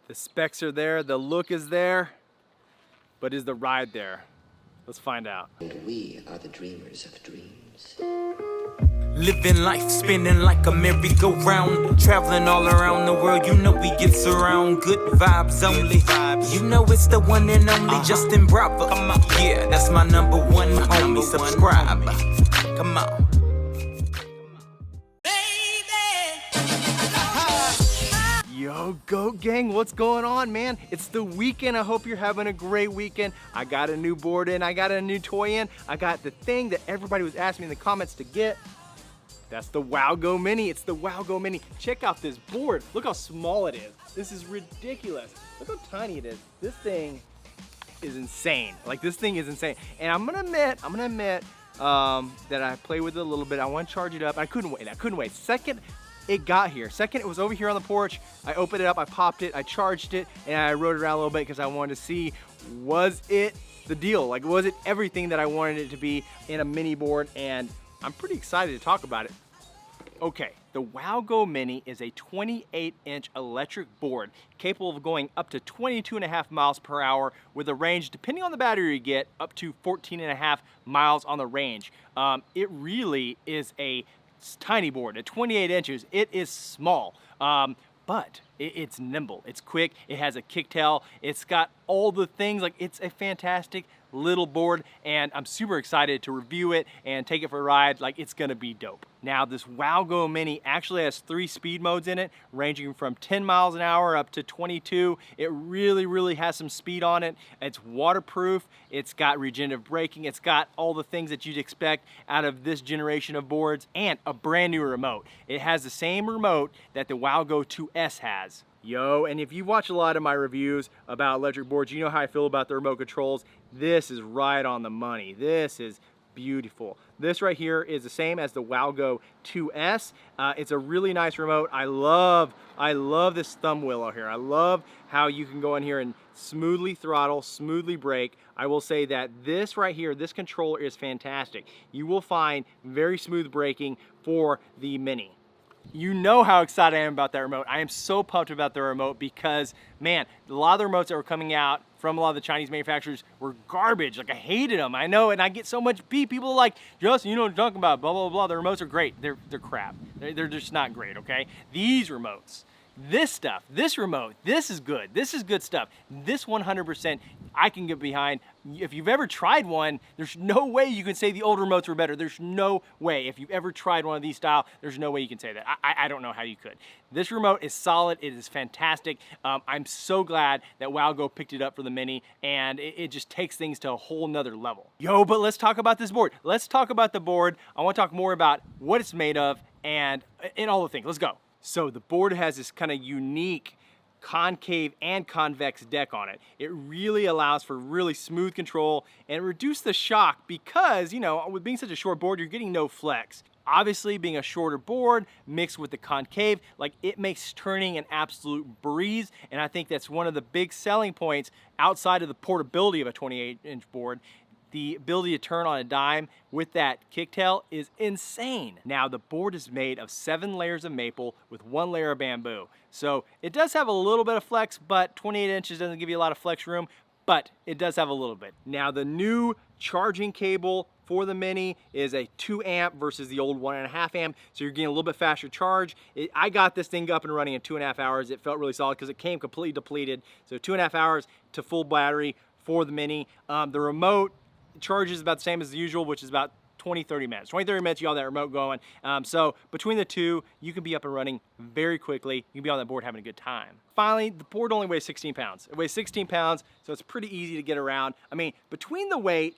The specs are there, the look is there, but is the ride there? Let's find out. And we are the dreamers of dreams. Living life, spinning like a merry-go-round. Traveling all around the world, you know we get surround. Good vibes only. You know it's the one and only Justin Bravo. Yeah, that's my number one homie. Subscribe. Come on. Yo, Goat Gang, what's going on, man? It's the weekend. I hope you're having a great weekend. I got a new board in, I got a new toy in, I got the thing that everybody was asking me in the comments to get. That's the WowGo Mini. It's the WowGo Mini. Check out this board. Look how small it is. This is ridiculous. Look how tiny it is. This thing is insane. Like, this thing is insane. And I'm gonna admit that I played with it a little bit. I want to charge it up. I couldn't wait. Second it got here. Second, it was over here on the porch. I opened it up, I popped it, I charged it, and I rode it around a little bit because I wanted to see, was it the deal? Like, was it everything that I wanted it to be in a mini board? And I'm pretty excited to talk about it. Okay, the WowGo Mini is a 28-inch electric board capable of going up to 22.5 miles per hour with a range, depending on the battery you get, up to 14.5 miles on the range. It really is a tiny board. At 28 inches, it is small, but it's nimble, it's quick, it has a kicktail, it's got all the things. Like, it's a fantastic little board, and I'm super excited to review it and take it for a ride. Like, it's gonna be dope. Now, this WowGo Mini actually has 3 speed modes in it, ranging from 10 miles an hour up to 22. It really has some speed on it. It's waterproof, it's got regenerative braking, it's got all the things that you'd expect out of this generation of boards, and a brand new remote. It has the same remote that the WowGo 2S has. Yo, and if you watch a lot of my reviews about electric boards, you know how I feel about the remote controls. This is right on the money. This is beautiful. This right here is the same as the WowGo 2S. It's a really nice remote. I love this thumb wheel out here. I love how you can go in here and smoothly throttle, smoothly brake. I will say that this right here, this controller is fantastic. You will find very smooth braking for the Mini. You know how excited I am about that remote. I am so pumped about the remote because, man, a lot of the remotes that were coming out from a lot of the Chinese manufacturers were garbage. Like, I hated them. I know, and I get so much beef. People are like, Justin, you know what I'm talking about, blah, blah, blah. The remotes are great. They're crap. They're just not great, okay? These remotes, this stuff, this remote, this is good. This is good stuff. This 100% I can get behind. If you've ever tried one, there's no way you can say the old remotes were better. There's no way. If you've ever tried one of these style, there's no way you can say that. I don't know how you could. This remote is solid. It is fantastic. I'm so glad that WowGo picked it up for the Mini, and it just takes things to a whole nother level. Yo, but let's talk about this board. Let's talk about the board. I want to talk more about what it's made of and all the things. Let's go. So the board has this kind of unique concave and convex deck on it. It really allows for really smooth control and reduce the shock because, you know, with being such a short board, you're getting no flex. Obviously, being a shorter board mixed with the concave, like, it makes turning an absolute breeze, and I think that's one of the big selling points outside of the portability of a 28-inch board. The ability to turn on a dime with that kicktail is insane. Now, the board is made of 7 layers of maple with 1 layer of bamboo. So it does have a little bit of flex, but 28 inches doesn't give you a lot of flex room, but it does have a little bit. Now, the new charging cable for the Mini is a 2 amp versus the old 1.5 amp, so you're getting a little bit faster charge. I got this thing up and running in 2.5 hours. It felt really solid because it came completely depleted. So 2.5 hours to full battery for the Mini. The remote charges about the same as the usual, which is about 20-30 minutes. 20-30 minutes, you have that remote going. So between the two, you can be up and running very quickly. You can be on that board having a good time. Finally, the board only weighs 16 pounds. It weighs 16 pounds, so it's pretty easy to get around. I mean, between the weight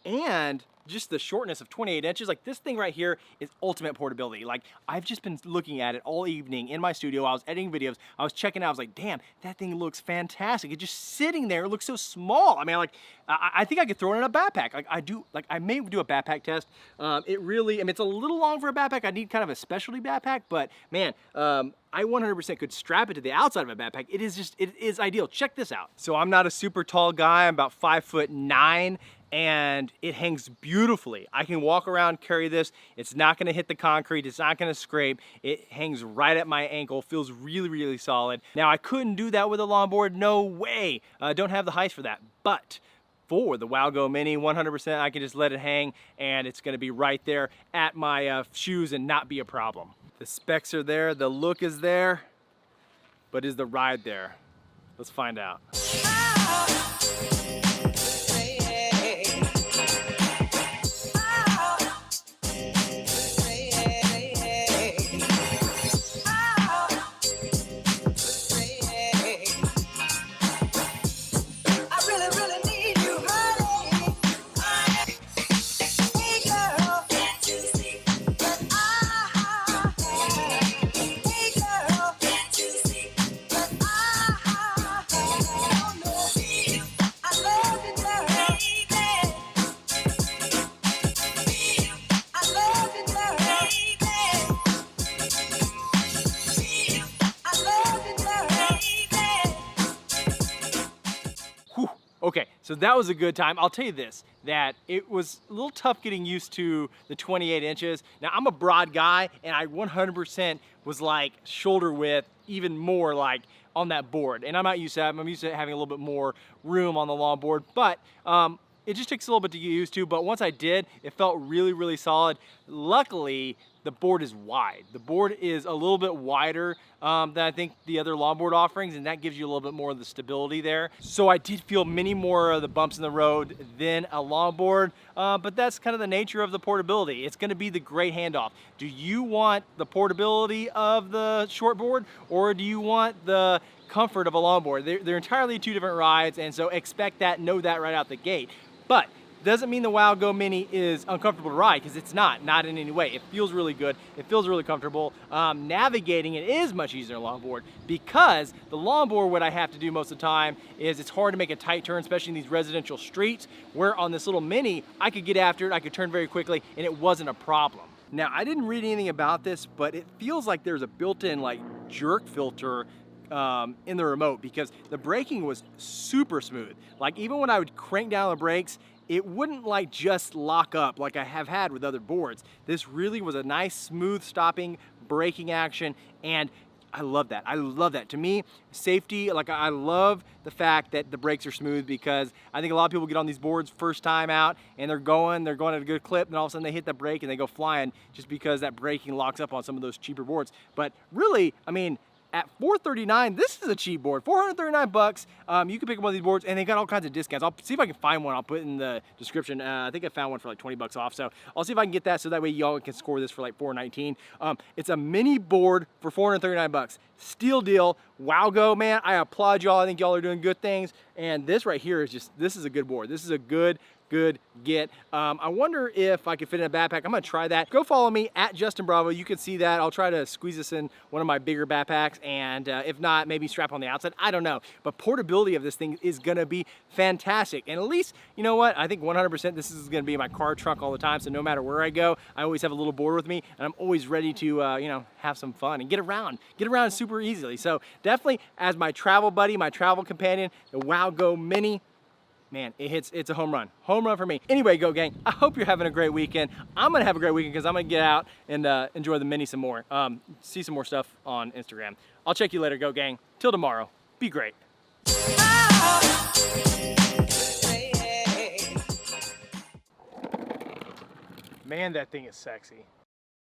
and just the shortness of 28 inches, like, this thing right here is ultimate portability. Like, I've just been looking at it all evening in my studio. I was editing videos, I was checking out, I was like, damn, that thing looks fantastic. It's just sitting there, it looks so small. I mean, like, I think I could throw it in a backpack. Like, I may do a backpack test. It really, I mean, it's a little long for a backpack. I need kind of a specialty backpack, but man, I 100% could strap it to the outside of a backpack. It is ideal. Check this out. So I'm not a super tall guy, I'm about 5'9", and it hangs beautifully. I can walk around, carry this. It's not gonna hit the concrete. It's not gonna scrape. It hangs right at my ankle. Feels really, really solid. Now, I couldn't do that with a longboard. No way. Don't have the height for that. But for the WowGo Mini, 100%, I can just let it hang, and it's gonna be right there at my shoes and not be a problem. The specs are there. The look is there. But is the ride there? Let's find out. Okay, so that was a good time. I'll tell you this, that it was a little tough getting used to the 28 inches. Now, I'm a broad guy, and I 100% was like shoulder width, even more like on that board. And I'm not used to that. I'm used to having a little bit more room on the longboard, but it just takes a little bit to get used to. But once I did, it felt really, really solid. Luckily, the board is wide. The board is a little bit wider than I think the other longboard offerings, and that gives you a little bit more of the stability there. So I did feel many more of the bumps in the road than a longboard, but that's kind of the nature of the portability. It's gonna be the great handoff. Do you want the portability of the short board, or do you want the comfort of a longboard? They're entirely two different rides, and so expect that, know that right out the gate. But doesn't mean the WowGo Mini is uncomfortable to ride, because it's not in any way. It feels really good. It feels really comfortable. Navigating it is much easier than a longboard, because the longboard, what I have to do most of the time is it's hard to make a tight turn, especially in these residential streets, where on this little Mini, I could get after it, I could turn very quickly, and it wasn't a problem. Now, I didn't read anything about this, but it feels like there's a built-in like jerk filter in the remote, because the braking was super smooth. Like, even when I would crank down the brakes, it wouldn't like just lock up like I have had with other boards. This really was a nice, smooth stopping braking action, and I love that. I love that. To me, safety, like, I love the fact that the brakes are smooth, because I think a lot of people get on these boards first time out and they're going at a good clip, and all of a sudden they hit the brake and they go flying just because that braking locks up on some of those cheaper boards. But really, I mean, at $439, this is a cheap board. 439 bucks. You can pick up one of these boards, and they got all kinds of discounts. I'll see if I can find one. I'll put it in the description. I think I found one for like 20 bucks off. So I'll see if I can get that, so that way y'all can score this for like $419. It's a mini board for 439 bucks. Steal deal. WowGo, man, I applaud y'all. I think y'all are doing good things. And this right here is just, this is a good board. This is a good get. I wonder if I could fit in a backpack. I'm gonna try that. Go follow me at Justin Bravo. You can see that. I'll try to squeeze this in one of my bigger backpacks, and if not, maybe strap on the outside. I don't know. But portability of this thing is gonna be fantastic. And at least, you know what? I think 100% this is gonna be in my car trunk all the time. So no matter where I go, I always have a little board with me, and I'm always ready to, you know, have some fun and get around super easily. So definitely, as my travel buddy, my travel companion, the WowGo Mini, man, it's a home run for me. Anyway, Go Gang, I hope you're having a great weekend. I'm gonna have a great weekend, because I'm gonna get out and enjoy the Mini some more. See some more stuff on Instagram. I'll check you later, Go Gang. Till tomorrow, be great. Man, that thing is sexy.